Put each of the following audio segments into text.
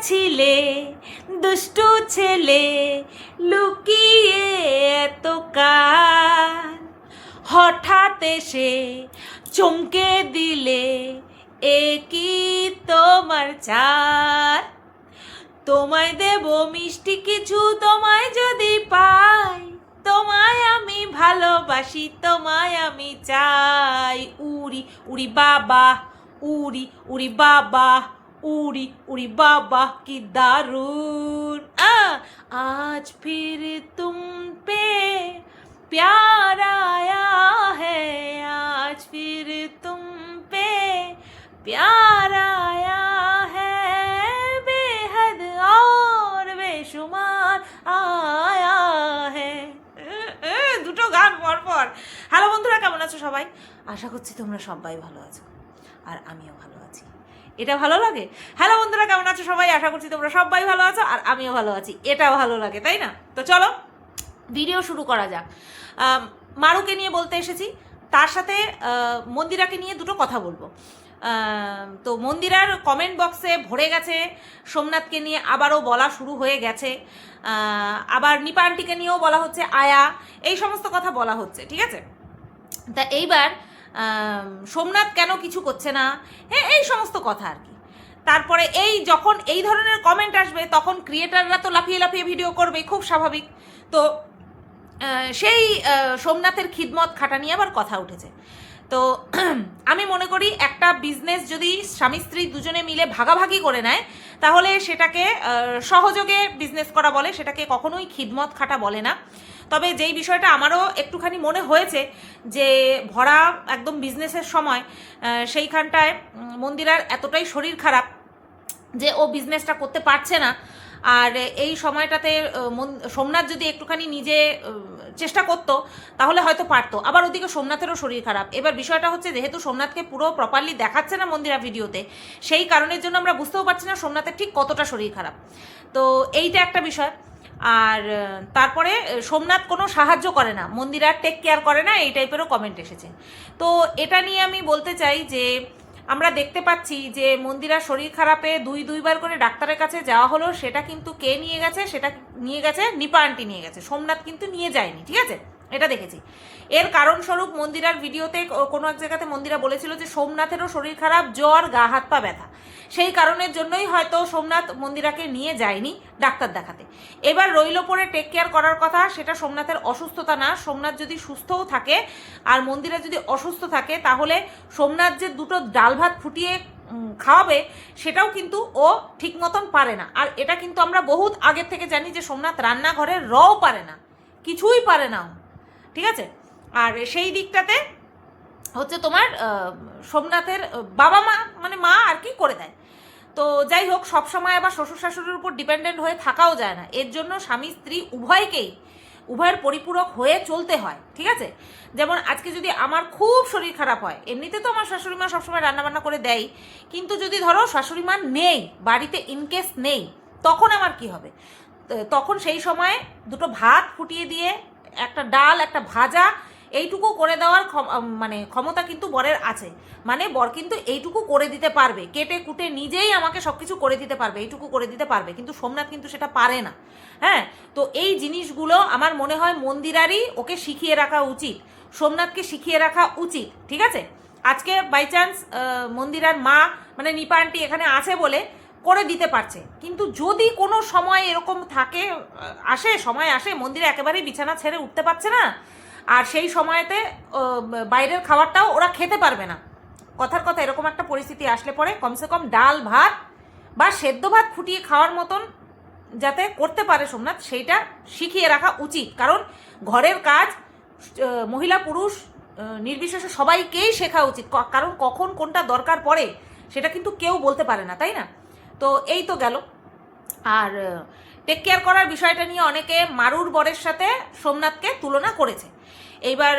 ছিলে দুষ্টু ছেলে লুকিয়ে এত কাল, হঠাৎ এসে চমকে দিলে এ কি তোমার চাল। তোমায় দেব মিষ্টি কিছু তোমায় যদি পাই, তোমায় আমি ভালোবাসি তোমায় আমি চাই। উড়ি উড়ি বাবা উড়ি উড়ি বাবা उड़ी उड़ी बाबा की दारुण आज फिर तुम पे प्यार आया है, आज फिर तुम पे प्यार आया है, बेहद और बेशुमार आया है। দুটো গান পরপর। হ্যালো বন্ধুরা, কেমন আছো সবাই? আশা করছি তোমরা সবাই ভালো আছো আর আমিও ভালো আছি। এটা ভালো লাগে? হ্যালো বন্ধুরা, কেমন আছো সবাই? আশা করছি তোমরা সবাই ভালো আছো আর আমিও ভালো আছি। এটা ভালো লাগে, তাই না? তো চলো ভিডিও শুরু করা যাক। মারুকে নিয়ে বলতে এসেছি, তার সাথে মন্দিরাকে নিয়ে দুটো কথা বলবো। তো মন্দিরার কমেন্ট বক্সে ভরে গেছে, সোমনাথকে নিয়ে আবারও বলা শুরু হয়ে গেছে, আবার নিপা আন্টিকে নিয়েও বলা হচ্ছে, আয়া, এই সমস্ত কথা বলা হচ্ছে, ঠিক আছে? তা এইবার সোমনাথ কেন কিছু করছে না, হ্যাঁ, এই সমস্ত কথা আর কি। তারপরে এই যখন এই ধরনের কমেন্ট আসবে তখন ক্রিয়েটাররা তো লাফিয়ে লাফিয়ে ভিডিও করবে, খুব স্বাভাবিক। তো সেই সোমনাথের খিদমত খাটা নিয়ে আবার কথা উঠেছে। তো আমি মনে করি একটা বিজনেস যদি স্বামী স্ত্রী দুজনে মিলে ভাগাভাগি করে নেয় তাহলে সেটাকে সহযোগে বিজনেস করা বলে, সেটাকে কখনোই খিদমত খাটা বলে না। তবে যেই বিষয়টা আমারও একটুখানি মনে হয়েছে যে ভরা একদম বিজনেসের সময় সেইখানটায় মন্দিরার এতটাই শরীর খারাপ যে ও বিজনেসটা করতে পারছে না, আর এই সময়টাতে সোমনাথ যদি একটুখানি নিজে চেষ্টা করতো তাহলে হয়তো পারতো। আবার ওদিকে সোমনাথেরও শরীর খারাপ। এবার বিষয়টা হচ্ছে যেহেতু সোমনাথকে পুরো প্রপারলি দেখাচ্ছে না মন্দিরা ভিডিওতে, সেই কারণের জন্য আমরা বুঝতেও পারছি না সোমনাথের ঠিক কতটা শরীর খারাপ। তো এইটা একটা বিষয়। আর তারপরে সোমনাথ কোনো সাহায্য করে না, মন্দিরা টেক কেয়ার করে না, এই টাইপেরও কমেন্ট এসেছে। তো এটা নিয়ে আমি বলতে চাই যে আমরা দেখতে পাচ্ছি যে মন্দিরার শরীর খারাপে দুইবার করে ডাক্তারের কাছে যাওয়া হলো, সেটা কিন্তু কে নিয়ে গেছে? সেটা নিয়ে গেছে নিপা আন্টি নিয়ে গেছে, সোমনাথ কিন্তু নিয়ে যায়নি, ঠিক আছে? এটা দেখেছি। এর কারণস্বরূপ মন্দিরার ভিডিওতে কোনো এক জায়গাতে মন্দিরা বলেছিল যে সোমনাথেরও শরীর খারাপ, জ্বর, গা হাত পা ব্যথা, সেই কারণের জন্যই হয়তো সোমনাথ মন্দিরাকে নিয়ে যায়নি ডাক্তার দেখাতে। এবার রইল পরে টেক কেয়ার করার কথা, সেটা সোমনাথের অসুস্থতা না। সোমনাথ যদি সুস্থও থাকে আর মন্দিরা যদি অসুস্থ থাকে তাহলে সোমনাথ যে দুটো ডাল ভাত ফুটিয়ে খাওয়াবে সেটাও কিন্তু ও ঠিক মতন পারে না। আর এটা কিন্তু আমরা বহুত আগের থেকে জানি যে সোমনাথ রান্নাঘরের রও পারে না, কিছুই পারে না, ঠিক আছে? আর সেই দিকটাতে হচ্ছে তোমার সোমনাথের বাবা মা মানে মা আর কি করে দেয়। তো যাই হোক, সবসময় আবার শ্বশুর শাশুড়ির উপর ডিপেন্ডেন্ট হয়ে থাকাও যায় না, এর জন্য স্বামী স্ত্রী উভয়ের পরিপূরক হয়ে চলতে হয়, ঠিক আছে? যেমন আজকে যদি আমার খুব শরীর খারাপ হয়, এমনিতে তো আমার শাশুড়ি মা সবসময় রান্নাবান্না করে দেয়, কিন্তু যদি ধরো শাশুড়ি মা নেই বাড়িতে, ইনকেস নেই, তখন আমার কি হবে? তখন সেই সময় দুটো ভাত ফুটিয়ে দিয়ে একটা ডাল একটা ভাজা এইটুকু করে দেওয়ার মানে ক্ষমতা কিন্তু বরের আছে। মানে বর কিন্তু এইটুকু করে দিতে পারবে, কেটে কুটে নিজেই আমাকে সব কিছু করে দিতে পারবে, এইটুকু করে দিতে পারবে, কিন্তু সোমনাথ কিন্তু সেটা পারে না। হ্যাঁ, তো এই জিনিসগুলো আমার মনে হয় মন্দিরারই ওকে শিখিয়ে রাখা উচিত, সোমনাথকে শিখিয়ে রাখা উচিত, ঠিক আছে? আজকে বাই চান্স মন্দিরার মা মানে নিপা আন্টি এখানে আছে বলে করে দিতে পারছে, কিন্তু যদি কোনো সময় এরকম থাকে সময় আসে মন্দিরে একেবারেই বিছানা ছেড়ে উঠতে পারছে না, আর সেই সময়তে বাইরের খাবারটাও ওরা খেতে পারবে না, কথার কথা এরকম একটা পরিস্থিতি আসলে পরে কমসে কম ডাল ভাত বা সেদ্ধ ভাত ফুটিয়ে খাওয়ার মতন যাতে করতে পারে সোমনাথ, সেইটা শিখিয়ে রাখা উচিত। কারণ ঘরের কাজ মহিলা পুরুষ নির্বিশেষে সবাইকেই শেখা উচিত, কারণ কখন কোনটা দরকার পড়ে সেটা কিন্তু কেউ বলতে পারে না, তাই না? তো এই তো গেল। আর টেক কেয়ার করার বিষয়টা নিয়ে অনেকে মারুর বরের সাথে সোমনাথকে তুলনা করেছে। এইবার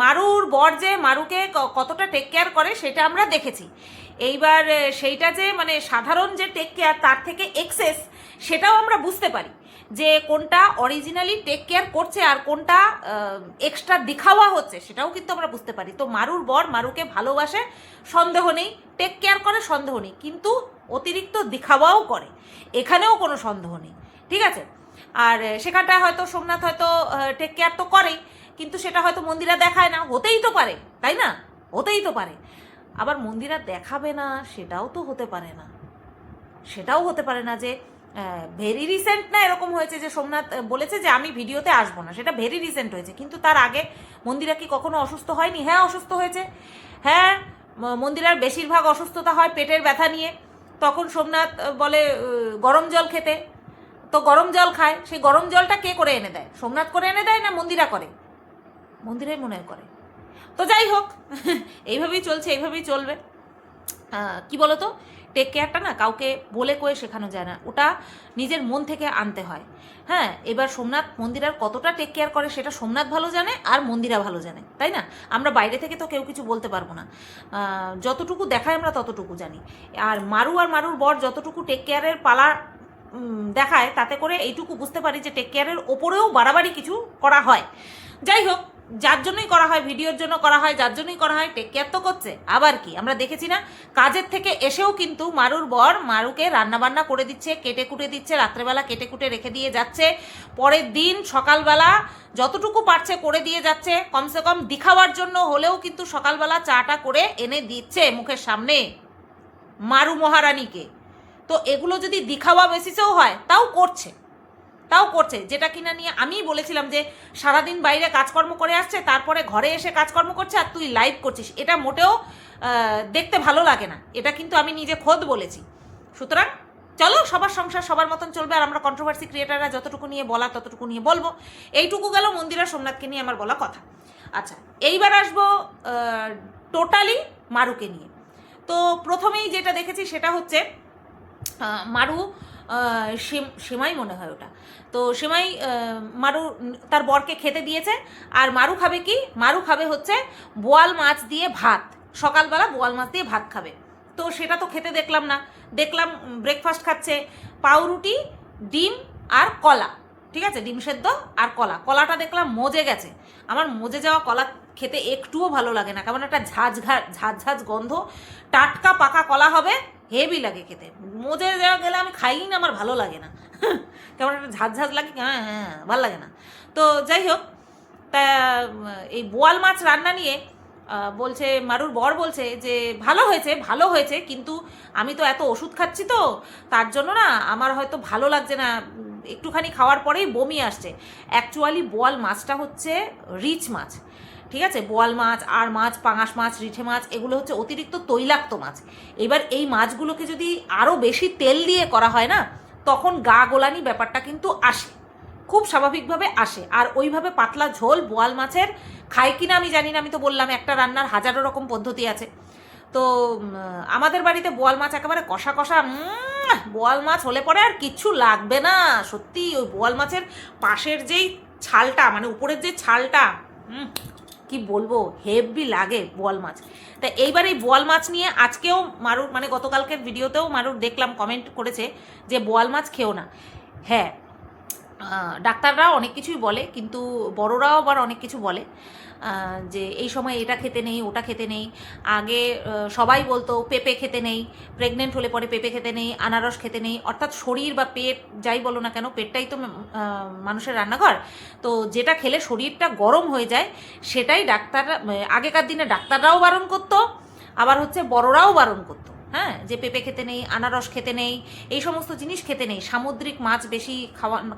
মারুর বর যে মারুকে কতটা টেক কেয়ার করে সেটা আমরা দেখেছি। এইবার সেইটা যে মানে সাধারণ যে টেক কেয়ার তার থেকে এক্সেস, সেটাও আমরা বুঝতে পারি যে কোনটা অরিজিনালি টেক কেয়ার করছে আর কোনটা এক্সট্রা দেখাওয়া হচ্ছে, সেটাও কিন্তু আমরা বুঝতে পারি। তো মারুর বর মারুকে ভালোবাসে সন্দেহ নেই, টেক কেয়ার করে সন্দেহ নেই, কিন্তু অতিরিক্ত দেখাওয়াও করে। এখানেও কোনো সন্দেহ নেই, ঠিক আছে। আর সেখানটায় হয়তো সোমনাথ হয়তো টেক কেয়ার তো করেই, কিন্তু সেটা হয়তো মন্দিরা দেখায় না, হতেই তো পারে, তাই না? হতেই তো পারে। আবার মন্দিরা দেখাবে না সেটাও তো হতে পারে না, সেটাও হতে পারে না যে ভেরি রিসেন্ট না এরকম হয়েছে যে সোমনাথ বলেছে যে আমি ভিডিওতে আসবো না, সেটা ভেরি রিসেন্ট হয়েছে। কিন্তু তার আগে মন্দিরা কি কখনো অসুস্থ হয়নি? হ্যাঁ, অসুস্থ হয়েছে। হ্যাঁ, মন্দিরার বেশিরভাগ অসুস্থতা হয় পেটের ব্যথা নিয়ে। তখন সোমনাথ বলে গরম জল খেতে, তো গরম জল খায়। সেই গরম জলটা কে করে এনে দেয়? সোমনাথ করে এনে দেয় না মন্দিরা করে? মন্দিরাই মনে হয় করে। তো যাই হোক, এইভাবেই চলছে, এইভাবেই চলবে। কি বলতো, টেক কেয়ারটা না কাউকে বলে কয়ে শেখানো যায় না, ওটা নিজের মন থেকে আনতে হয়। হ্যাঁ, এবার সোমনাথ মন্দিরার কতটা টেক কেয়ার করে সেটা সোমনাথ ভালো জানে আর মন্দিরা ভালো জানে, তাই না? আমরা বাইরে থেকে তো কেউ কিছু বলতে পারবো না। যতটুকু দেখায় আমরা ততটুকু জানি। আর মারুর বর যতটুকু টেক কেয়ারের পালা দেখায়, তাতে করে এইটুকু বুঝতে পারি যে টেক কেয়ারের ওপরেও বাড়াবাড়ি কিছু করা হয়। যাই হোক, যার জন্যই করা হয়, ভিডিওর জন্য করা হয়, যার জন্যই করা হয়, টেক কেয়ার তো করছে। আবার কি, আমরা দেখেছি না, কাজের থেকে এসেও কিন্তু মারুর বর মারুকে রান্নাবান্না করে দিচ্ছে, কেটে কুটে দিচ্ছে, রাত্রেবেলা কেটে কুটে রেখে দিয়ে যাচ্ছে, পরের দিন সকালবেলা যতটুকু পারছে করে দিয়ে যাচ্ছে। কমসে কম দিখাবার জন্য হলেও কিন্তু সকালবেলা চাটা করে এনে দিচ্ছে মুখের সামনে মারু মহারানীকে। তো এগুলো যদি দিখাওয়া বেসিসেও হয় তাও করছে, যেটা কিনা নিয়ে আমি বলেছিলাম যে সারাদিন বাইরে কাজকর্ম করে আসছে, তারপরে ঘরে এসে কাজকর্ম করছে আর তুই লাইভ করছিস, এটা মোটেও দেখতে ভালো লাগে না। এটা কিন্তু আমি নিজে খোদ বলেছি। সুতরাং চলো, সবার সংসার সবার মতন চলবে, আর আমরা কন্ট্রোভার্সি ক্রিয়েটাররা যতটুকু নিয়ে বলা ততটুকু নিয়ে বলবো। এইটুকু গেল মন্দিরা সোমনাথকে নিয়ে আমার বলা কথা। আচ্ছা, এইবার আসবো টোটালি মারুকে নিয়ে। তো প্রথমেই যেটা দেখেছি সেটা হচ্ছে মারু সেমাই মনে হয় ওটা, তো সেমাই মারু তার বরকে খেতে দিয়েছে। আর মারু খাবে কি? মারু খাবে হচ্ছে বোয়াল মাছ দিয়ে ভাত, সকালবেলা বোয়াল মাছ দিয়ে ভাত খাবে। তো সেটা তো খেতে দেখলাম না, দেখলাম ব্রেকফাস্ট খাচ্ছে পাউরুটি, ডিম আর কলা, ঠিক আছে, ডিম সেদ্ধ আর কলা। কলাটা দেখলাম মজে গেছে। আমার মজে যাওয়া কলা খেতে একটুও ভালো লাগে না, কেমন একটা ঝাঁঝ গন্ধ। টাটকা পাকা কলা হবে, হেভি লাগে খেতে। মজে যাওয়া গেলে আমি খাই না, আমার ভালো লাগে না, কেমন একটা ঝাঁঝ লাগে, হ্যাঁ ভালো লাগে না। তো যাই হোক, তা এই বোয়াল মাছ রান্না নিয়ে বলছে মারুর বর বলছে যে ভালো হয়েছে, কিন্তু আমি তো এত ওষুধ খাচ্ছি, তো তার জন্য না আমার হয়তো ভালো লাগছে না, একটুখানি খাওয়ার পরেই বমি আসছে। অ্যাকচুয়ালি বোয়াল মাছটা হচ্ছে রিচ মাছ, ঠিক আছে। বোয়াল মাছ, আর মাছ, পাঙাশ মাছ, রিঠে মাছ, এগুলো হচ্ছে অতিরিক্ত তৈলাক্ত মাছ। এবার এই মাছগুলোকে যদি আরও বেশি তেল দিয়ে করা হয় না, তখন গা গোলানি ব্যাপারটা কিন্তু আসে, খুব স্বাভাবিকভাবে আসে। আর ওইভাবে পাতলা ঝোল বোয়াল মাছের খায় কিনা আমি জানি না, আমি তো বললাম একটা রান্নার হাজারো রকম পদ্ধতি আছে। তো আমাদের বাড়িতে বোয়াল মাছ একেবারে কষা কষা, বোয়াল মাছ হলে পরে আর কিচ্ছু লাগবে না। সত্যি ওই বোয়াল মাছের পাশের যেই ছালটা, মানে উপরের যে ছালটা, কি বলবো, হেভি লাগে বোয়াল মাছ। তা এইবার এই বোয়াল মাছ নিয়ে আজকেও মারুর, মানে গতকালকের ভিডিওতেও মারুর দেখলাম কমেন্ট করেছে যে বোয়াল মাছ খেও না। হ্যাঁ, ডাক্তাররাও অনেক কিছুই বলে, কিন্তু বড়রাও আবার অনেক কিছু বলে যে এই সময় এটা খেতে নেই, ওটা খেতে নেই। আগে সবাই বলতো পেঁপে খেতে নেই, প্রেগনেন্ট হলে পরে পেঁপে খেতে নেই, আনারস খেতে নেই। অর্থাৎ শরীর বা পেট যাই বলো না কেন, পেটটাই তো মানুষের রান্নাঘর। তো যেটা খেলে শরীরটা গরম হয়ে যায় সেটাই ডাক্তাররা, আগেকার দিনে ডাক্তাররাও বারণ করতো, আবার হচ্ছে বড়রাও বারণ করতো, হ্যাঁ, যে পেঁপে খেতে নেই, আনারস খেতে নেই, এই সমস্ত জিনিস খেতে নেই, সামুদ্রিক মাছ বেশি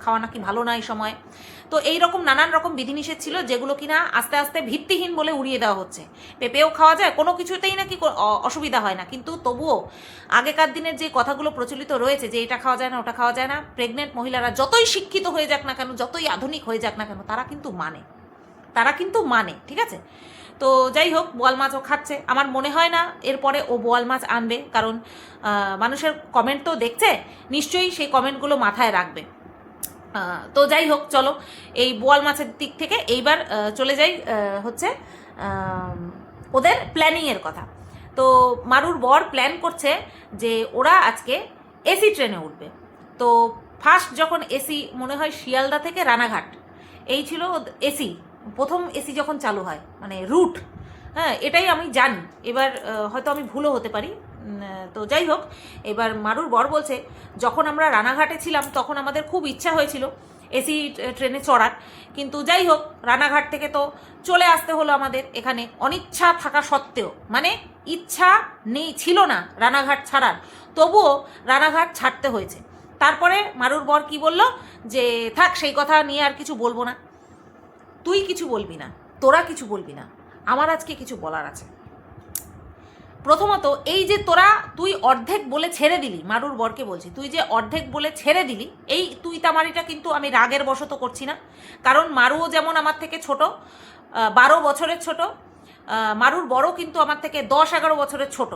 খাওয়া নাকি ভালো না এই সময়। তো এই রকম নানান রকম বিধিনিষেধ ছিল, যেগুলো কিনা আস্তে আস্তে ভিত্তিহীন বলে উড়িয়ে দেওয়া হচ্ছে। পেঁপেও খাওয়া যায়, কোনো কিছুতেই নাকি অসুবিধা হয় না, কিন্তু তবুও আগেকার দিনের যে কথাগুলো প্রচলিত রয়েছে যে এটা খাওয়া যায় না, ওটা খাওয়া যায় না, প্রেগনেন্ট মহিলারা যতই শিক্ষিত হয়ে যাক না কেন, যতই আধুনিক হয়ে যাক না কেন, তারা কিন্তু মানে, ঠিক আছে। তো যাই হোক, বোয়াল মাছও খাচ্ছে। আমার মনে হয় না এরপরে ও বোয়াল মাছ আনবে, কারণ মানুষের কমেন্ট তো দেখছে, নিশ্চয়ই সেই কমেন্টগুলো মাথায় রাখবে। তো যাই হোক, চলো এই বোয়াল মাছের দিক থেকে এইবার চলে যাই হচ্ছে ওদের প্ল্যানিংয়ের কথা। তো মারুর বর প্ল্যান করছে যে ওরা আজকে এসি ট্রেনে উঠবে। তো ফার্স্ট যখন এসি, মনে হয় শিয়ালদা থেকে রানাঘাট, এই ছিল এসি, প্রথম এসি যখন চালু হয়, মানে রুট, হ্যাঁ এটাই আমি জানি। এবার হয়তো আমি ভুলও হতে পারি, তো যাই হোক, এবার মারুর বর বলছে যখন আমরা রানাঘাটে ছিলাম তখন আমাদের খুব ইচ্ছা হয়েছিল এসি ট্রেনে চড়ার, কিন্তু যাই হোক রানাঘাট থেকে তো চলে আসতে হলো আমাদের এখানে, অনিচ্ছা থাকা সত্ত্বেও, মানে ইচ্ছা নেই ছিল না রানাঘাট ছাড়ার, তবুও রানাঘাট ছাড়তে হয়েছে। তারপরে মারুর বর কি বলল যে থাক সেই কথা নিয়ে আর কিছু বলবো না, তুই কিছু বলবি না, তোরা কিছু বলবি না, আমার আজকে কিছু বলার আছে। প্রথমত এই যে তুই অর্ধেক বলে ছেড়ে দিলি, মারুর বরকে বলছি, তুই যে অর্ধেক বলে ছেড়ে দিলি, এই তুই তামারিটা কিন্তু আমি রাগের বশত করছি না, কারণ মারুও যেমন আমার থেকে ছোট, 12 বছরের ছোট, মারুর বড় কিন্তু আমার থেকে 10-11 বছরের ছোট,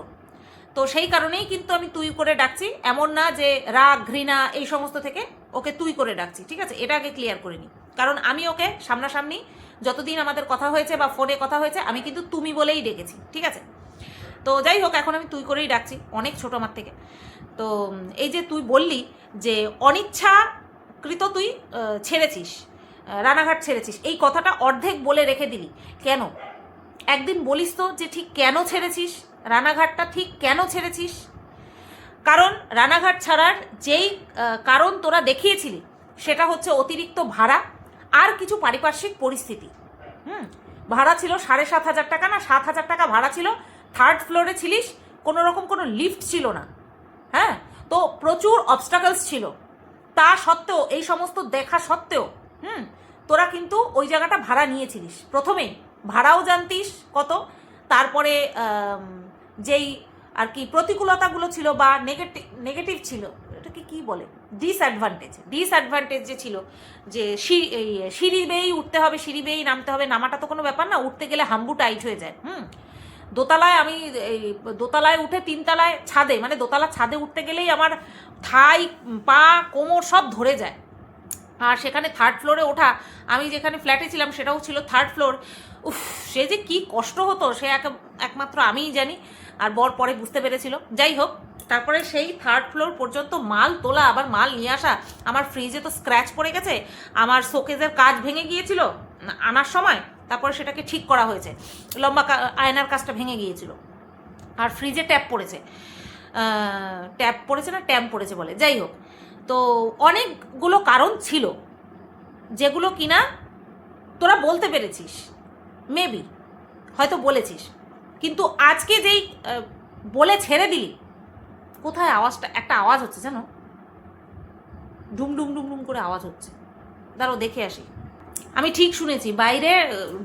তো সেই কারণেই কিন্তু আমি তুই করে ডাকছি, এমন না যে রাগ ঘৃণা এই সমস্ত থেকে ওকে তুই করে ডাকছি, ঠিক আছে? এটা আগে ক্লিয়ার করে নিই, কারণ আমি ওকে সামনাসামনি যতদিন আমাদের কথা হয়েছে বা ফোনে কথা হয়েছে আমি কিন্তু তুমি বলেই ডেকেছি, ঠিক আছে? তো যাই হোক এখন আমি তুই করেই ডাকছি, অনেক ছোট আমার থেকে। তো এই যে তুই বললি যে অনিচ্ছাকৃত তুই ছেড়েছিস, রানাঘাট ছেড়েছিস, এই কথাটা অর্ধেক বলে রেখে দিলি কেন? একদিন বলিস তো যে ঠিক কেন ছেড়েছিস, রানাঘাটটা ঠিক কেন ছেড়েছিস? কারণ রানাঘাট ছাড়ার যেই কারণ তোরা দেখিয়েছিলি সেটা হচ্ছে অতিরিক্ত ভাড়া আর কিছু পারিপার্শ্বিক পরিস্থিতি। ভাড়া ছিল 7,500 টাকা না 7,000 টাকা ভাড়া ছিল, 3rd ফ্লোরে ছিলিস, কোনো রকম কোনো লিফট ছিল না, হ্যাঁ, তো প্রচুর অবস্টাকলস ছিল, তা সত্ত্বেও এই সমস্ত দেখা সত্ত্বেও তোরা কিন্তু ওই জায়গাটা ভাড়া নিয়েছিলিস। প্রথমেই ভাড়াও জানতিস কত, তারপরে যেই আর কি প্রতিকূলতাগুলো ছিল বা নেগেটিভ ছিল, এটাকে কি বলে, ডিসঅ্যাডভান্টেজ যে ছিল, যে সিঁড়ি বেয়েই উঠতে হবে, সিঁড়ি বেয়েই নামতে হবে, নামাটা তো কোনো ব্যাপার না, উঠতে গেলে হাম্বু টাইট হয়ে যায়। দোতলায় আমি দোতলায় উঠে 3 তলায় ছাদে, মানে দোতলার ছাদে উঠতে গেলেই আমার থাই পা কোমর সব ধরে যায়, আর সেখানে 3rd ফ্লোরে ওঠা, আমি যেখানে ফ্ল্যাটে ছিলাম সেটাও ছিল 3rd ফ্লোর, উফ সে যে কি কষ্ট হতো সে একমাত্র আমিই জানি, আর বর পরে বুঝতে পেরেছিল। যাই হোক, তারপরে সেই 3rd ফ্লোর পর্যন্ত মাল তোলা, আবার মাল নিয়ে আসা, আমার ফ্রিজে তো স্ক্র্যাচ পড়ে গেছে, আমার শোকেজের কাচ ভেঙে গিয়েছিল আনার সময়, তারপরে সেটাকে ঠিক করা হয়েছে, লম্বা আয়নার কাজটা ভেঙে গিয়েছিল, আর ফ্রিজে ট্যাপ পড়েছে না ট্যাম্প পড়েছে বলে, যাই হোক, তো অনেকগুলো কারণ ছিল যেগুলো কিনা তোরা বলতে পেরেছিস, মেবি হয়তো বলেছিস, কিন্তু আজকে যেই বলে ছেড়ে দিলি, কোথায় আওয়াজটা, একটা আওয়াজ হচ্ছে জানো, ডুম ডুম ডুম ডুম করে আওয়াজ হচ্ছে, দাঁড়াও দেখে আসি, আমি ঠিক শুনেছি বাইরে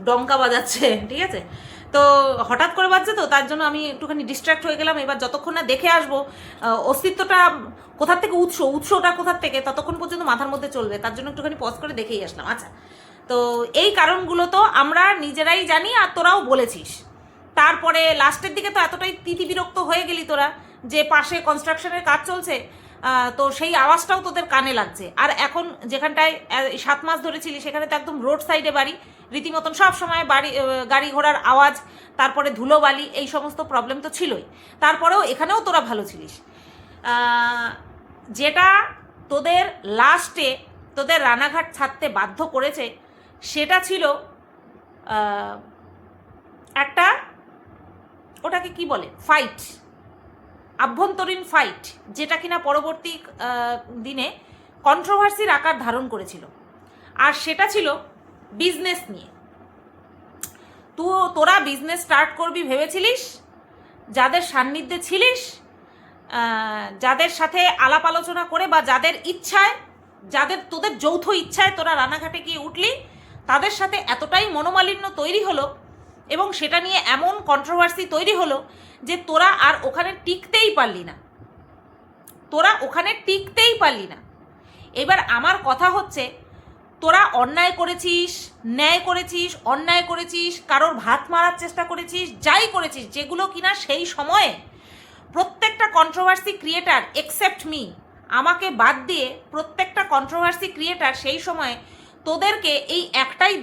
ডঙ্কা বাজাচ্ছে, ঠিক আছে? তো হঠাৎ করে বাজছে, তো তার জন্য আমি একটুখানি ডিস্ট্র্যাক্ট হয়ে গেলাম। এবার যতক্ষণ না দেখে আসবো অস্তিত্বটা কোথার থেকে, উৎসটা কোথার থেকে, ততক্ষণ পর্যন্ত মাথার মধ্যে চলবে, তার জন্য একটুখানি পজ করে দেখেই আসলাম। আচ্ছা, তো এই কারণগুলো তো আমরা নিজেরাই জানি আর তোরাও বলেছিস, তারপরে লাস্টের দিকে তো এতটাই বিরক্ত হয়ে গেলি তোরা যে পাশে কনস্ট্রাকশনের কাজ চলছে, তো সেই আওয়াজটাও তোদের কানে লাগছে, আর এখন যেখানটায় 7 মাস ধরে ছিলি সেখানে তো একদম রোড সাইডে বাড়ি, রীতিমতন সব সময় গাড়ি ঘোড়ার আওয়াজ, তারপরে ধুলোবালি, এই সমস্ত প্রবলেম তো ছিলই, তারপরেও এখানেও তোরা ভালো ছিলিস। যেটা তোদের লাস্টে তোদের রানাঘাট ছাড়তে বাধ্য করেছে সেটা ছিল একটা, ওটাকে কি বলে, ফাইট, আভ্যন্তরীণ ফাইট, যেটা কিনা পরবর্তী দিনে কন্ট্রোভার্সির আকার ধারণ করেছিল, আর সেটা ছিল বিজনেস নিয়ে। তোরা বিজনেস স্টার্ট করবি ভেবেছিলিস, যাদের সান্নিধ্যে ছিলিস, যাদের সাথে আলাপ আলোচনা করে বা যাদের ইচ্ছায়, তোদের যৌথ ইচ্ছায় তোরা রানাঘাটে গিয়ে উঠলি, তাদের সাথে এতটাই মনোমালিন্য তৈরি হলো এবং সেটা নিয়ে এমন কন্ট্রোভার্সি তৈরি হলো যে তোরা আর ওখানে টিকতেই পারলি না। এবার আমার কথা হচ্ছে, তোরা অন্যায় করেছিস, ন্যায় করেছিস, অন্যায় করেছিস, কারোর ভাত মারার চেষ্টা করেছিস, যাই করেছিস, যেগুলো কিনা সেই সময়ে প্রত্যেকটা কন্ট্রোভার্সি ক্রিয়েটার এক্সেপ্ট মি, আমাকে বাদ দিয়ে প্রত্যেকটা কন্ট্রোভার্সি ক্রিয়েটার সেই সময় তোদেরকে এই একটাই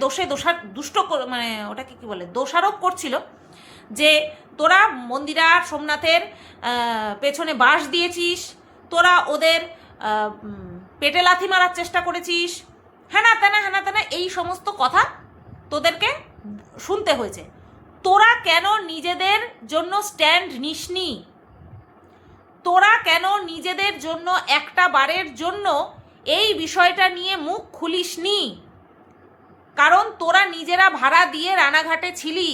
মানে ওটাকে কি বলে, দোষারোপ করছিল যে তোরা মন্দিরা সোমনাথের পেছনে বাঁশ দিয়েছিস, তোরা ওদের পেটে লাথি মারার চেষ্টা করেছিস, হ্যানা তেনা এই সমস্ত কথা তোদেরকে শুনতে হয়েছে। তোরা কেন নিজেদের জন্য স্ট্যান্ড নিসনি? তোরা কেন নিজেদের জন্য একটা বারের জন্য এই বিষয়টা নিয়ে মুখ খুলিসনি? কারণ তোরা নিজেরা ভাড়া দিয়ে রানাঘাটে ছিলি,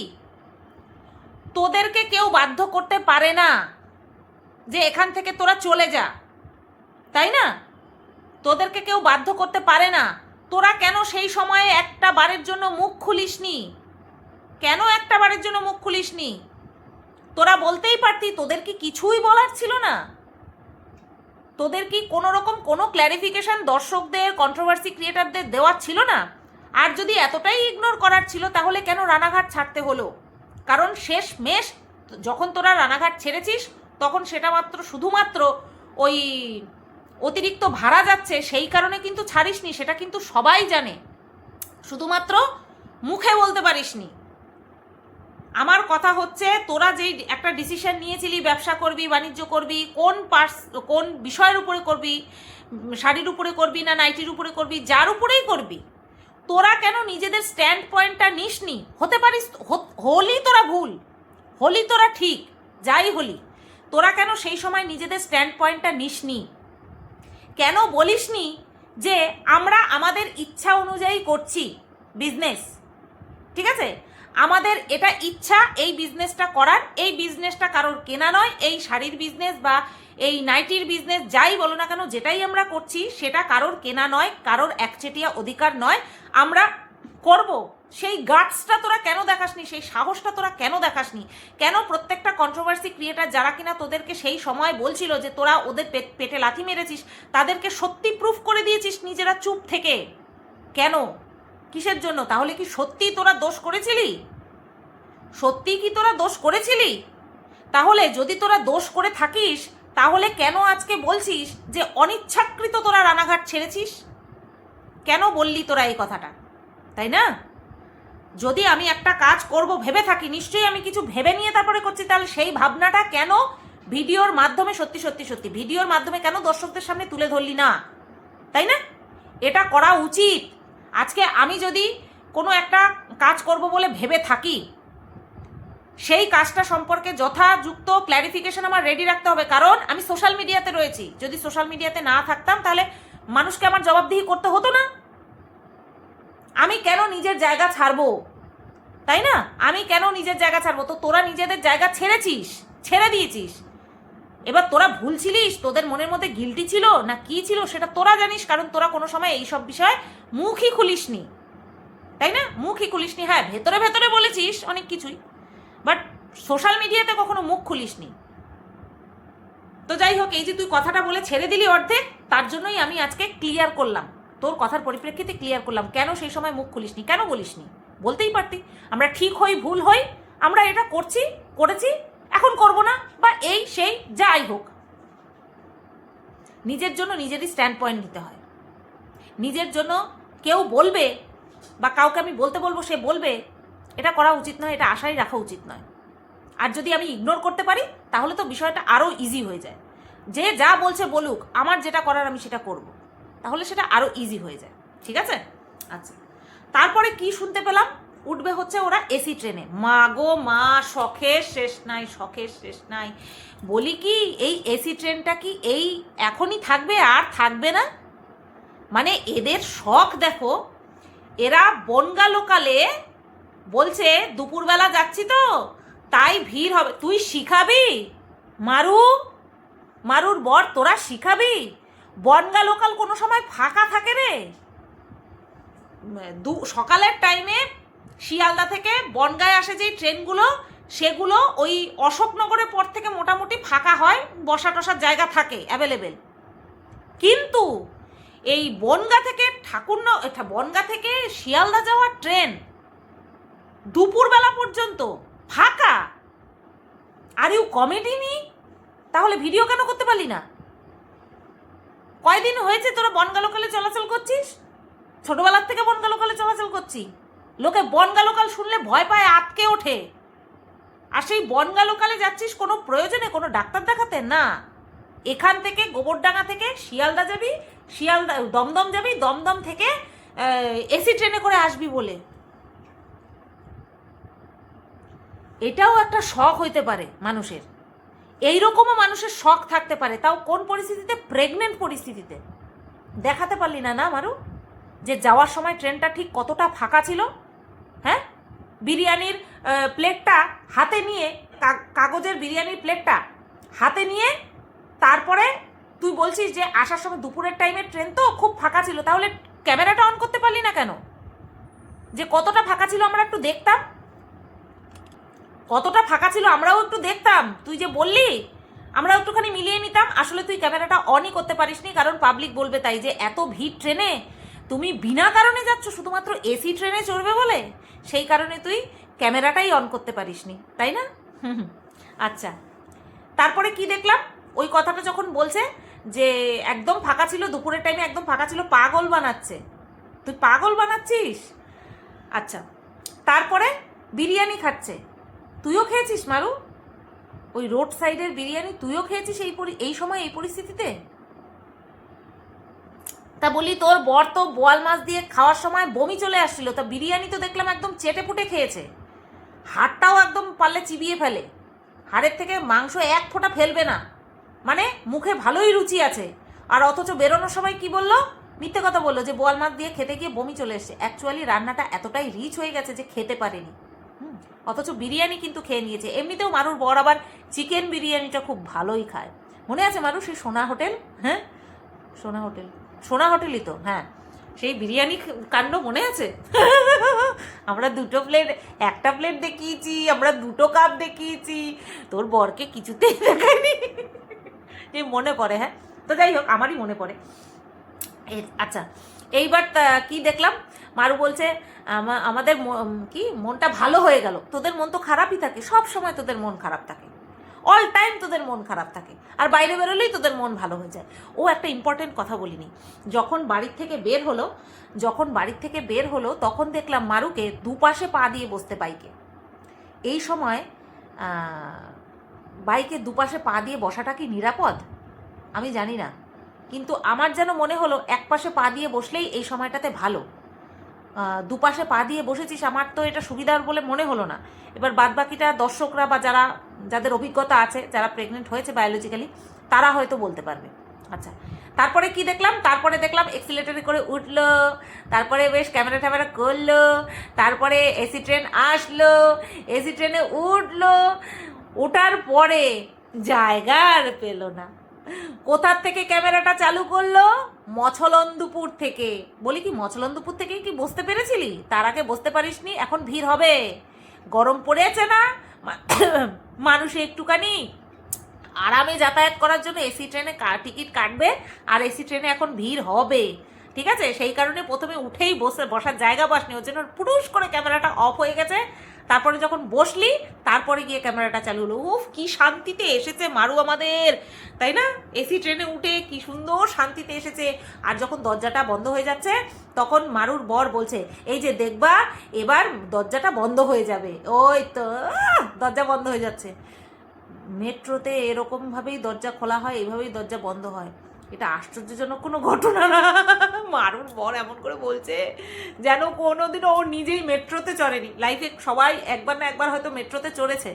তোদেরকে কেউ বাধ্য করতে পারে না যে এখান থেকে তোরা চলে যা, তাই না? তোদেরকে কেউ বাধ্য করতে পারে না। তোরা কেন সেই সময়ে একটা বারের জন্য মুখ খুলিসনি? কেন একটা বারের জন্য মুখ খুলিসনি? তোরা বলতেই পারতি, তোদের কি কিছুই বলার ছিল না? তোদের কি কোনো রকম কোনো ক্ল্যারিফিকেশন দর্শকদের, কন্ট্রোভার্সি ক্রিয়েটারদের দেওয়ার ছিল না? আর যদি এতটাই ইগনোর করার ছিল তাহলে কেন রানাঘাট ছাড়তে হলো? কারণ শেষ মেশ যখন তোরা রানাঘাট ছেড়েছিস তখন সেটা মাত্র শুধুমাত্র ওই অতিরিক্ত ভাড়া যাচ্ছে সেই কারণে কিন্তু ছাড়িসনি, সেটা কিন্তু সবাই জানে, শুধুমাত্র মুখে বলতে পারিসনি। আমার কথা হচ্ছে, তোরা যেই একটা ডিসিশন নিয়েছিলি ব্যবসা করবি, বাণিজ্য করবি, কোন বিষয়ের উপরে করবি, শাড়ির উপরে করবি না নাইটির উপরে করবি, যার উপরেই করবি, তোরা কেন নিজেদের স্ট্যান্ড পয়েন্টটা নিসনি? হতে পারিস হলি তোরা ভুল, হলি তোরা ঠিক, যাই হলি, তোরা কেন সেই সময় নিজেদের স্ট্যান্ড পয়েন্টটা নিসনি? কেন বলিসনি যে আমরা আমাদের ইচ্ছা অনুযায়ী করছি বিজনেস, ঠিক আছে, আমাদের এটা ইচ্ছা এই বিজনেসটা করার, এই বিজনেসটা কারোর কেনা নয়, এই শাড়ির বিজনেস বা এই নাইটির বিজনেস যাই বলো না কেন, যেটাই আমরা করছি সেটা কারোর কেনা নয়, কারোর একচেটিয়া অধিকার নয়, আমরা করব। সেই গাটসটা তোরা কেন দেখাসনি? সেই সাহসটা তোরা কেন দেখাসনি? কেন প্রত্যেকটা কন্ট্রোভার্সি ক্রিয়েটার যারা কিনা তোদেরকে সেই সময় বলছিল যে তোরা ওদের পেটে লাথি মেরেছিস, তাদেরকে সত্যি প্রুফ করে দিয়েছিস নিজেরা চুপ থেকে? কেন? কিসের জন্য? তাহলে কি সত্যি তোরা দোষ করেছিলি? সত্যি কি তোরা দোষ করেছিলি? তাহলে যদি তোরা দোষ করে থাকিস তাহলে কেন আজকে বলছিস যে অনিচ্ছাকৃত তোরা রানাঘাট ছেড়েছিস? কেন বললি তোরা এই কথাটা? তাই না? যদি আমি একটা কাজ করব ভেবে থাকি, নিশ্চয়ই আমি কিছু ভেবে নিয়ে তারপরে করছি, তাহলে সেই ভাবনাটা কেন ভিডিওর মাধ্যমে সত্যি ভিডিওর মাধ্যমে কেন দর্শকদের সামনে তুলে ধরলি না? তাই না? এটা করা উচিত। আজকে আমি যদি কোনো একটা কাজ করব বলে ভেবে থাকি, সেই কাজটা সম্পর্কে যথাযুক্ত ক্ল্যারিফিকেশন আমার রেডি রাখতে হবে, কারণ আমি সোশ্যাল মিডিয়াতে রয়েছি। যদি সোশ্যাল মিডিয়াতে না থাকতাম তাহলে মানুষকে আমার জবাবদিহি করতে হতো না। আমি কেন নিজের জায়গা ছাড়বো? তাই না? আমি কেন নিজের জায়গা ছাড়বো? তো তোরা নিজেদের জায়গা ছেড়ে দিয়েছিস। এবার তোরা ভুল ছিলিস, তোদের মনের মধ্যে গিল্টি ছিল না কি ছিল সেটা তোরা জানিস, কারণ তোরা কোনো সময় এইসব বিষয়ে মুখই খুলিসনি, তাই না? মুখই খুলিসনি। হ্যাঁ, ভেতরে ভেতরে বলেছিস অনেক কিছুই, বাট সোশ্যাল মিডিয়াতে কখনো মুখ খুলিসনি। তো যাই হোক, এই যে তুই কথাটা বলে ছেড়ে দিলি অর্ধেক, তার জন্যই আমি আজকে ক্লিয়ার করলাম, তোর কথার পরিপ্রেক্ষিতে ক্লিয়ার করলাম কেন সেই সময় মুখ খুলিসনি, কেন বলিসনি। বলতেই পারতি, আমরা ঠিক হই ভুল হই, আমরা এটা করেছি, এখন করব না, বা এই সেই যাই হোক। নিজের জন্য নিজেরই স্ট্যান্ড পয়েন্ট নিতে হয়। নিজের জন্য কেউ বলবে বা কাউকে আমি বলতে বলবো, সে বলবে, এটা করা উচিত নয়, এটা আশাই রাখা উচিত নয়। আর যদি আমি ইগনোর করতে পারি তাহলে তো বিষয়টা আরও ইজি হয়ে যায়। যে যা বলছে বলুক, আমার যেটা করার আমি সেটা করব, তাহলে সেটা আরও ইজি হয়ে যায়। ঠিক আছে? আচ্ছা, তারপরে কি শুনতে পেলাম? উঠবে হচ্ছে ওরা এসি ট্রেনে। মা গো মা, শখের শেষ নাই। বলি কি, এই এসি ট্রেনটা কি এই এখনই থাকবে আর থাকবে না? মানে এদের শখ দেখো, এরা বনগা লোকালে বলছে দুপুরবেলা যাচ্ছি তো তাই ভিড় হবে। তুই শিখাবি? মারুর বর, তোরা শিখাবি? বনগা লোকাল কোনো সময় ফাঁকা থাকে রে? সকালের টাইমে শিয়ালদা থেকে বনগায় আসে যেই ট্রেনগুলো, সেগুলো ওই অশোকনগরের পর থেকে মোটামুটি ফাঁকা হয়, বসা টসার জায়গা থাকে অ্যাভেলেবেল। কিন্তু এই বনগা থেকে শিয়ালদা যাওয়ার ট্রেন দুপুরবেলা পর্যন্ত ফাঁকা। আর ইউ কমেডি নি? তাহলে ভিডিও কেন করতে পারলি না? কয়দিন হয়েছে তোরা বনগা লোকালে চলাচল করছিস? ছোটবেলার থেকে বনগা লোকালে চলাচল করছি। লোকে বনগা লোকাল শুনলে ভয় পায়, আটকে ওঠে। আর সেই বনগা লোকালে যাচ্ছিস কোনো প্রয়োজনে, কোনো ডাক্তার দেখাতে না। এখান থেকে গোবরডাঙ্গা থেকে শিয়ালদা যাবি, দমদম যাবি, দমদম থেকে এসি ট্রেনে করে আসবি বলে। এটাও একটা শখ হইতে পারে মানুষের। এইরকমও মানুষের শখ থাকতে পারে, তাও কোন পরিস্থিতিতে? প্রেগনেন্ট পরিস্থিতিতে। দেখাতে পারলি না না মারু যে যাওয়ার সময় ট্রেনটা ঠিক কতটা ফাঁকা ছিল? হ্যাঁ, বিরিয়ানির প্লেটটা হাতে নিয়ে, কাগজের বিরিয়ানির প্লেটটা হাতে নিয়ে তারপরে তুই বলছিস যে আসার সময় দুপুরের টাইমের ট্রেন তো খুব ফাঁকা ছিল, তাহলে ক্যামেরাটা অন করতে পারলি না কেন? যে কতটা ফাঁকা ছিল আমরা একটু দেখতাম, কতটা ফাঁকা ছিল আমরাও একটু দেখতাম। তুই যে বললি আমরা একটুখানি মিলিয়ে নিতাম। আসলে তুই ক্যামেরাটা অনই করতে পারিসনি, কারণ পাবলিক বলবে তাই যে এত ভিড় ট্রেনে তুমি বিনা কারণে যাচ্ছ শুধুমাত্র এসি ট্রেনে চড়বে বলে, সেই কারণে তুই ক্যামেরাটাই অন করতে পারিসনি, তাই না? আচ্ছা, তারপরে কি দেখলাম? ওই কথাটা যখন বলছে যে একদম ফাঁকা ছিল, দুপুরের টাইমে একদম ফাঁকা ছিল, পাগল বানাচ্ছে। তুই পাগল বানাচ্ছিস? আচ্ছা, তারপরে বিরিয়ানি খাচ্ছে, তুইও খেয়েছিস মারু? ওই রোড সাইডের বিরিয়ানি তুইও খেয়েছিস এই সময় এই পরিস্থিতিতে? তা বলি তোর বর তো বোয়াল মাছ দিয়ে খাওয়ার সময় বমি চলে আসছিল, তা বিরিয়ানি তো দেখলাম একদম চেটে পুটে খেয়েছে, হাড়টাও একদম পারলে চিবিয়ে ফেলে, হাড়ের থেকে মাংস এক ফোঁটা ফেলবে না, মানে মুখে ভালোই রুচি আছে। আর অথচ বেরোনোর সময় কি বললো? মিথ্যে কথা বললো যে বোয়াল মাছ দিয়ে খেতে গিয়ে বমি চলে এসছে। অ্যাকচুয়ালি রান্নাটা এতটাই রিচ হয়ে গেছে যে খেতে পারেনি, অথচ বিরিয়ানি কিন্তু খেয়ে নিয়েছে। এমনিতেও মারুর বর আবার চিকেন বিরিয়ানিটা খুব ভালোই খায়। মনে আছে মারু সেই সোনা হোটেল? হ্যাঁ, সোনা হোটেলই তো, হ্যাঁ, সেই বিরিয়ানি কাণ্ড মনে আছে? আমরা একটা প্লেট দেখিয়েছি, আমরা 2টো কাপ দেখিয়েছি, তোর বরকে কিছুতেই দেখায়নি। যে মনে পড়ে, হ্যাঁ, তো যাই হোক আমারই মনে পড়ে। আচ্ছা, এইবার কি দেখলাম? মারু বলছে আমাদের কি মনটা ভালো হয়ে গেল। তোদের মন তো খারাপই থাকে, সব সময় তোদের মন খারাপ থাকে, অল টাইম তোদের মন খারাপ থাকে, আর বাইরে বেরোলেই তোদের মন ভালো হয়ে যায়। ও একটা ইম্পর্টেন্ট কথা বলিনি, যখন বাড়ির থেকে বের হলো তখন দেখলাম মারুকে দুপাশে পা দিয়ে বসতে বাইকে। এই সময় বাইকে দুপাশে পা দিয়ে বসাটা কি নিরাপদ আমি জানি না, কিন্তু আমার যেন মনে হলো এক পাশে পা দিয়ে বসলেই এই সময়টাতে ভালো। দুপাশে পা দিয়ে বসেছিস, আমার তো এটা সুবিধার বলে মনে হলো না। এবার বাদবাকিটা দর্শকরা বা যাদের অভিজ্ঞতা আছে, যারা প্রেগনেন্ট হয়েছে বায়োলজিক্যালি, তারা হয়তো বলতে পারবে। আচ্ছা, তারপরে কি দেখলাম? তারপরে দেখলাম এক্সিলেটরে করে উঠলো, তারপরে বেশ ক্যামেরা ট্যামেরা করলো, তারপরে এসি ট্রেন আসলো, এসি ট্রেনে উঠলো, ওঠার পরে জায়গা আর পেল না। কোথার থেকে ক্যামেরাটা চালু করলো? মছলন্দপুর থেকে। বলি কি মছলন্দপুর থেকে কি বসতে পেরেছিলি? তার আগে বসতে পারিসনি? এখন ভিড় হবে, গরম পড়েছে না, মানুষ একটুখানি আরামে যাতায়াত করার জন্য এসি ট্রেনে টিকিট কাটবে, আর এসি ট্রেনে এখন ভিড় হবে, ঠিক আছে? সেই কারণে প্রথমে উঠেই বসার জায়গা পাসনি, ওর জন্য পুরুষ করে ক্যামেরাটা অফ হয়ে গেছে। তারপরে যখন বসলি তারপরে গিয়ে ক্যামেরাটা চালু হলো। উফ, কি শান্তিতে এসেছে মারু আমাদের, তাই না? এসি ট্রেনে উঠে কি সুন্দর শান্তিতে এসেছে। আর যখন দরজাটা বন্ধ হয়ে যাচ্ছে তখন মারুর বর বলছে, এই যে দেখবা এবার দরজাটা বন্ধ হয়ে যাবে। ওই তো দরজা বন্ধ হয়ে যাচ্ছে। মেট্রোতে এরকমভাবেই দরজা খোলা হয়, এভাবেই দরজা বন্ধ হয়। এটা আশ্চর্যজনক কোনো ঘটনা না। মারুর বর এমন করে বলছে যেন কোনোদিনও ও নিজেই মেট্রোতে চড়েনি। লাইফে সবাই একবার না একবার হয়তো মেট্রোতে চড়েছে,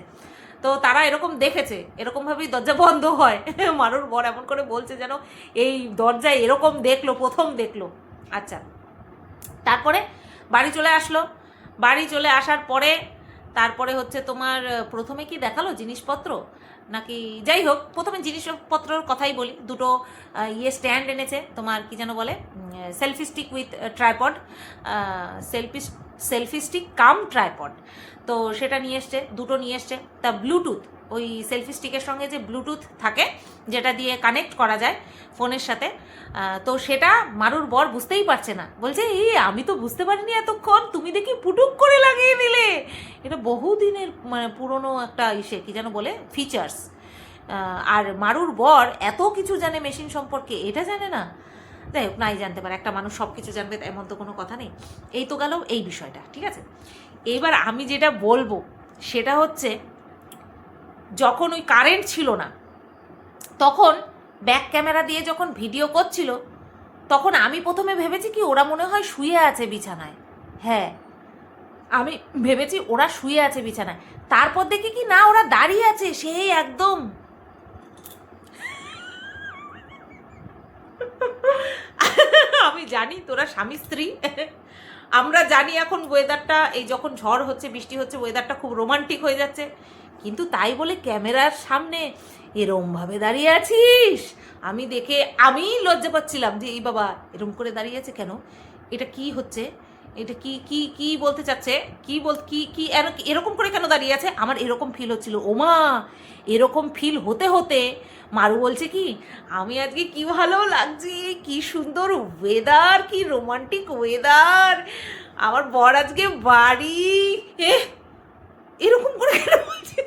তো তারা এরকম দেখেছে এরকমভাবেই দরজা বন্ধ হয়। মারুর বর এমন করে বলছে যেন এই দরজায় এরকম প্রথম দেখলো। আচ্ছা, তারপরে বাড়ি চলে আসার পরে তারপরে হচ্ছে তোমার প্রথমে কি দেখালো জিনিসপত্র নাকি, যাই হোক প্রথমে জিনিসপত্রর কথাই বলি। 2টো স্ট্যান্ড এনেছে, তোমার কি যেন বলে, selfie stick with tripod, selfie stick cum tripod. তো সেটা নিয়ে এসছে, 2টো নিয়ে এসছে। তা ব্লুটুথ, ওই সেলফি স্টিকের সঙ্গে যে ব্লুটুথ থাকে যেটা দিয়ে কানেক্ট করা যায় ফোনের সাথে, তো সেটা মারুর বর বুঝতেই পারছে না, বলছে আমি তো বুঝতে পারিনি এতক্ষণ, তুমি দেখি পুটুক করে লাগিয়ে দিলে। এটা বহুদিনের মানে পুরনো একটা কি যেন বলে ফিচার্স। আর মারুর বর এত কিছু জানে মেশিন সম্পর্কে, এটা জানে না। যাই হোক, নাই জানতে পারে, একটা মানুষ সব কিছু জানবে এমন তো কোনো কথা নেই। এই তো গেল এই বিষয়টা, ঠিক আছে? এবার আমি যেটা বলবো সেটা হচ্ছে, যখন ওই কারেন্ট ছিল না তখন ব্যাক ক্যামেরা দিয়ে যখন ভিডিও করছিল, তখন আমি প্রথমে ভেবেছি কি ওরা মনে হয় শুয়ে আছে বিছানায়। হ্যাঁ, আমি ভেবেছি ওরা শুয়ে আছে বিছানায়। তারপর দেখি কি না, ওরা দাঁড়িয়ে আছে সেই একদম আমি জানি তোরা স্বামী স্ত্রী, আমরা জানি এখন ওয়েদারটা, এই যখন ঝড় হচ্ছে বৃষ্টি হচ্ছে ওয়েদারটা খুব রোমান্টিক হয়ে যাচ্ছে, কিন্তু তাই বলে ক্যামেরার সামনে এরমভাবে দাঁড়িয়ে আছিস, আমি দেখে আমি লজ্জা পাচ্ছিলাম যে এই বাবা এরম করে দাঁড়িয়ে আছে কেন, এটা কি হচ্ছে, এটা কি কি কি বলতে চাচ্ছে, কি বল কি কি এরকম করে কেন দাঁড়িয়ে আছে, আমার এরকম ফিল হচ্ছিল। ওমা, এরকম ফিল হতে হতে মারু বলছে কি, আমি আজকে কি ভালো লাগছে, কি সুন্দর ওয়েদার, কি রোমান্টিক ওয়েদার, আমার বর আজকে বাড়ি, এরকম করে কেন বলছে?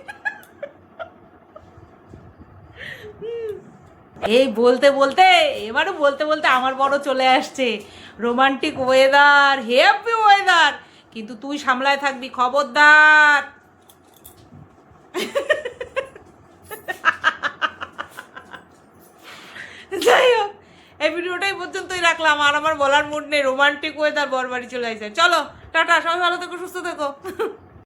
এই বলতে বলতে এবারও বলতে বলতে আমার বড় চলে আসছে, রোমান্টিক ওয়েদার, হ্যাপি ওয়েদার, কিন্তু তুই সামলায় থাকবি, খবরদার। যাই হোক, এই ভিডিওটাই পর্যন্তই রাখলাম, আর আমার বলার মুড নেই, রোমান্টিক ওয়েদার, বর বাড়ি চলে আসছে। চলো টাটা, সবাই ভালো থেকো, সুস্থ থেকো।